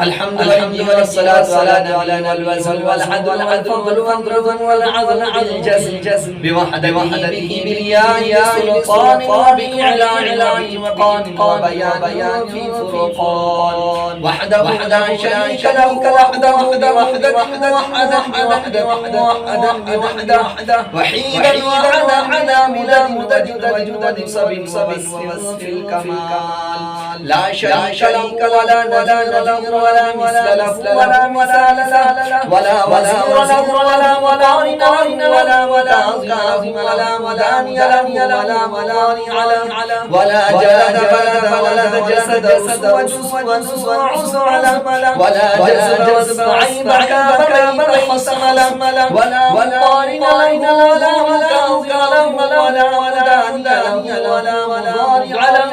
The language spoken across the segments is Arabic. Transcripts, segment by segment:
الحمد لله والصلاة على والوزن والعدل والفضل والعدل بالجزم بوحدته بالياء سلطان وبإعلان وبيان في فرقان وحده لا شريك له وحده وحيدا وعدا مدد وصف الكمال لا شريك له ولا نظير ولا مثل له ولا مثال له ولا وزير له ولا مقارن ولا عظيم ولا مداني له ولا ملاني على ولا جلد ولا جسد وجزء وعسر ولا جذب وعيب كابر حسن له ولا مقارن له ولا مكاظم له ولا مداني له ولا مضارع له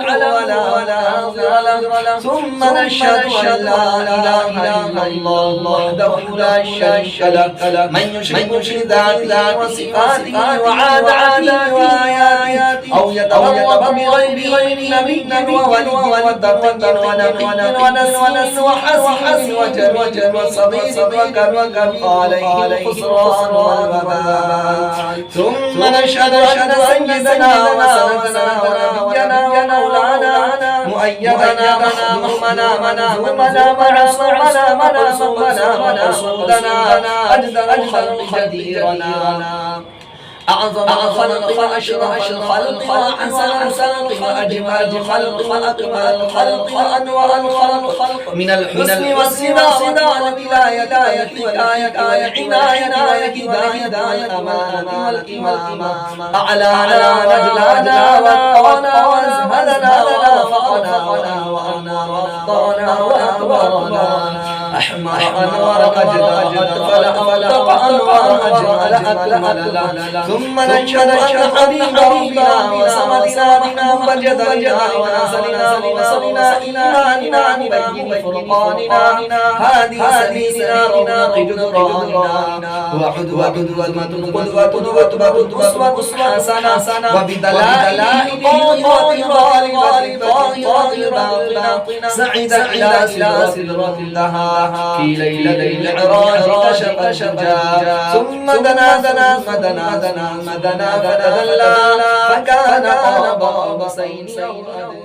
ولا ثم نشهد أن لا إله إلا الله وحده لا شريك له من يشرك بذاته وصفاته وعاداته وآياته أو يتوهم بغير نبي وولي وتقي ونس وحسن وجر وصغير وكبير عليه الخسران والوبال ثم نشهد أن سيدنا وسندنا ونبينا ومولانا مؤيدنا مخدومنا معصومنا أجدر الخلق جديرنا أعظم الخلق وأشرف الخلق وأحسن الخلق وأجمل الخلق وأكمل الخلق وأنور الخلق من الحسن والصداق والولاية والعناية والهداية أمانة والإمامة أعلانا رجلانا وأتقانا وأزهدنا وأوفقنا وأخطانا وأكبرنا أحمر أنوار أجداد فلا أنوار أجمل ثم نشهد أن حبيبنا وسمدنا وجدنا ونصرنا وصلنا إيماننا مبين فرقاننا هذه سبيلنا رونق جدراننا وقدوة أسوة حسنة وبدلائل طاهرة سعد إلى سدرة لها في ليل العراج كشف ثم دنا فدنا فدلنا فكان قاب قوسين أو أدنى